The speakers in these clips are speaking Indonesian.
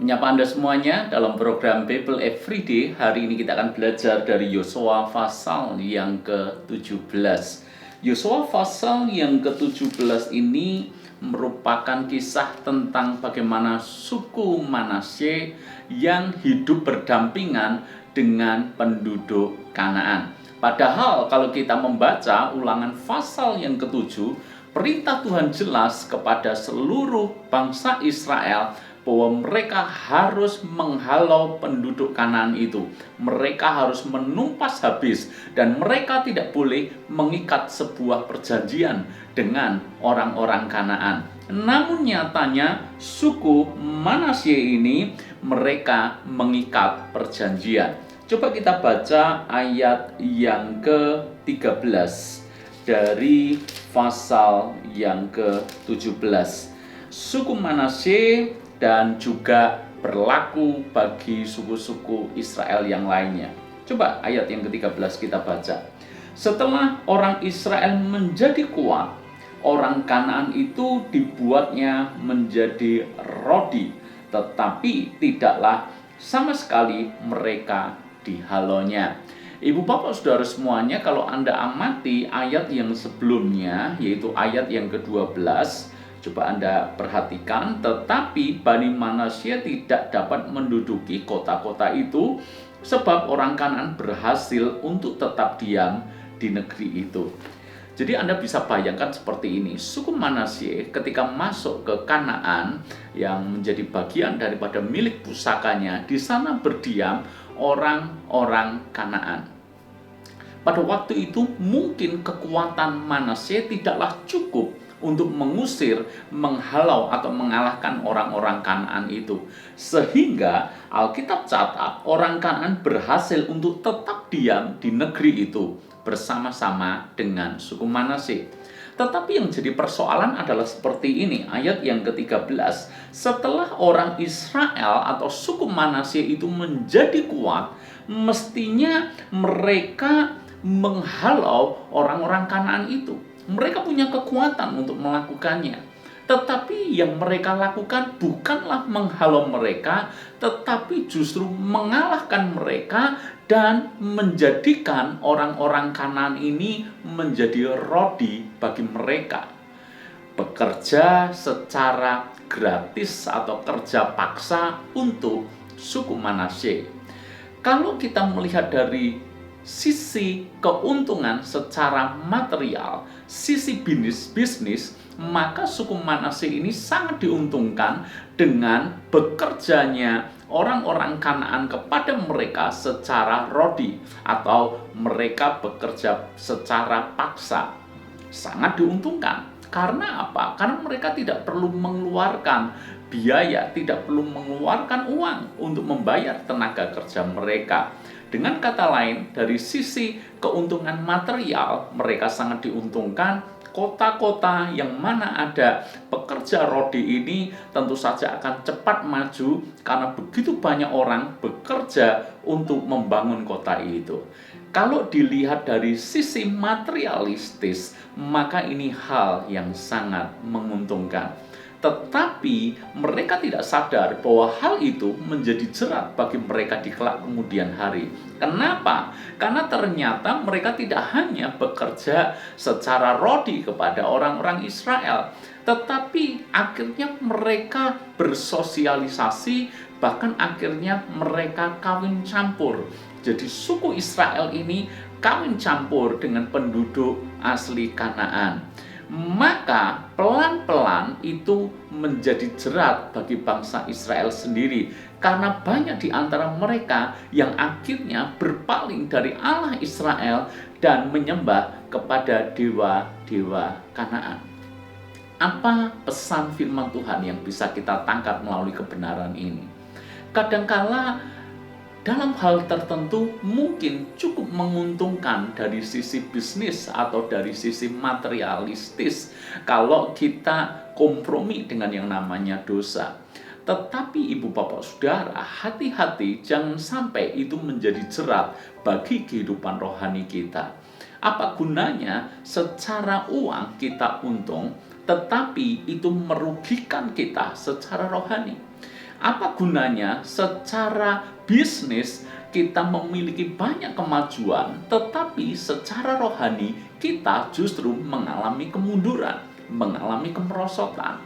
Menyapa Anda semuanya dalam program Bible Everyday. Hari ini kita akan belajar dari Yosua pasal yang ke-17. Yosua pasal yang ke-17 ini merupakan kisah tentang bagaimana suku Manasye yang hidup berdampingan dengan penduduk Kanaan. Padahal kalau kita membaca Ulangan pasal yang ke-7, perintah Tuhan jelas kepada seluruh bangsa Israel bahwa mereka harus menghalau penduduk Kanaan itu. Mereka harus menumpas habis dan mereka tidak boleh mengikat sebuah perjanjian dengan orang-orang Kanaan. Namun nyatanya suku Manasye ini mereka mengikat perjanjian. Coba kita baca ayat yang ke-13 dari pasal yang ke-17. Suku Manasye dan juga berlaku bagi suku-suku Israel yang lainnya. Coba ayat yang ke-13 kita baca. Setelah orang Israel menjadi kuat, orang Kanaan itu dibuatnya menjadi rodi, tetapi tidaklah sama sekali mereka dihalaunya. Ibu bapak saudara semuanya, kalau Anda amati ayat yang sebelumnya, yaitu ayat yang ke-12, coba Anda perhatikan, tetapi Bani Manasye tidak dapat menduduki kota-kota itu sebab orang Kanaan berhasil untuk tetap diam di negeri itu. Jadi Anda bisa bayangkan seperti ini, suku Manasye ketika masuk ke Kanaan yang menjadi bagian daripada milik pusakanya, di sana berdiam orang-orang Kanaan. Pada waktu itu mungkin kekuatan Manasye tidaklah cukup untuk mengusir, menghalau atau mengalahkan orang-orang Kanaan itu. Sehingga Alkitab catat orang Kanaan berhasil untuk tetap diam di negeri itu bersama-sama dengan suku Manasye. Tetapi yang jadi persoalan adalah seperti ini, ayat yang ke-13. Setelah orang Israel atau suku Manasye itu menjadi kuat, mestinya mereka menghalau orang-orang Kanaan itu. Mereka punya kekuatan untuk melakukannya. Tetapi yang mereka lakukan bukanlah menghalau mereka, tetapi justru mengalahkan mereka dan menjadikan orang-orang Kanaan ini menjadi rodi bagi mereka. Bekerja secara gratis atau kerja paksa untuk suku Manasye. Kalau kita melihat dari sisi keuntungan secara material, sisi bisnis, maka suku Manasye ini sangat diuntungkan dengan bekerjanya orang-orang Kanaan kepada mereka secara rodi atau mereka bekerja secara paksa. Sangat diuntungkan. Karena apa? Karena mereka tidak perlu mengeluarkan biaya, tidak perlu mengeluarkan uang untuk membayar tenaga kerja mereka. Dengan kata lain, dari sisi keuntungan material, mereka sangat diuntungkan. Kota-kota yang mana ada pekerja rodi ini tentu saja akan cepat maju karena begitu banyak orang bekerja untuk membangun kota itu. Kalau dilihat dari sisi materialistis, maka ini hal yang sangat menguntungkan. Tetapi mereka tidak sadar bahwa hal itu menjadi jerat bagi mereka di kelak kemudian hari. Kenapa? Karena ternyata mereka tidak hanya bekerja secara rodi kepada orang-orang Israel, tetapi akhirnya mereka bersosialisasi, bahkan akhirnya mereka kawin campur. Jadi suku Israel ini kawin campur dengan penduduk asli Kanaan. Maka pelan-pelan itu menjadi jerat bagi bangsa Israel sendiri, karena banyak di antara mereka yang akhirnya berpaling dari Allah Israel dan menyembah kepada dewa-dewa Kanaan. Apa pesan firman Tuhan yang bisa kita tangkap melalui kebenaran ini? Kadangkala dalam hal tertentu mungkin cukup menguntungkan dari sisi bisnis atau dari sisi materialistis kalau kita kompromi dengan yang namanya dosa. Tetapi ibu bapak saudara, hati-hati jangan sampai itu menjadi jerat bagi kehidupan rohani kita. Apa gunanya secara uang kita untung, tetapi itu merugikan kita secara rohani? Apa gunanya secara bisnis kita memiliki banyak kemajuan, tetapi secara rohani kita justru mengalami kemunduran, mengalami kemerosotan.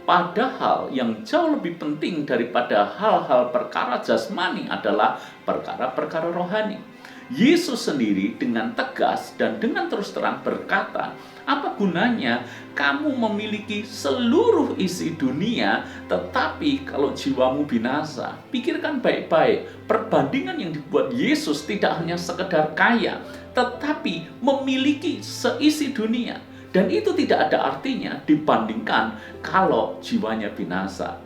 Padahal yang jauh lebih penting daripada hal-hal perkara jasmani adalah perkara-perkara rohani. Yesus sendiri dengan tegas dan dengan terus terang berkata, apa gunanya kamu memiliki seluruh isi dunia, tetapi kalau jiwamu binasa? Pikirkan baik-baik, perbandingan yang dibuat Yesus tidak hanya sekedar kaya, tetapi memiliki seisi dunia. Dan itu tidak ada artinya dibandingkan kalau jiwanya binasa.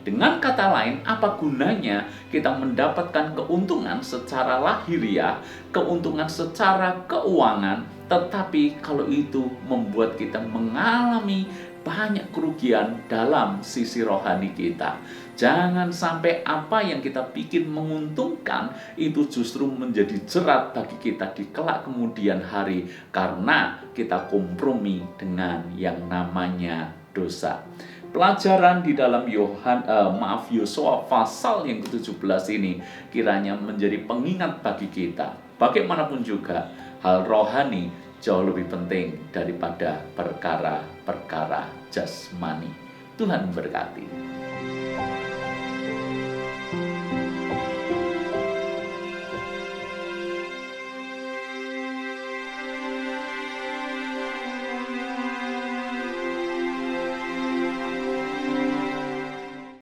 Dengan kata lain, apa gunanya kita mendapatkan keuntungan secara lahiriah, keuntungan secara keuangan, tetapi kalau itu membuat kita mengalami banyak kerugian dalam sisi rohani kita. Jangan sampai apa yang kita pikir menguntungkan itu justru menjadi jerat bagi kita di kelak kemudian hari karena kita kompromi dengan yang namanya dosa. Pelajaran di dalam Yosua pasal yang ke-17 ini kiranya menjadi pengingat bagi kita. Bagaimanapun juga, hal rohani jauh lebih penting daripada perkara-perkara jasmani. Tuhan memberkati.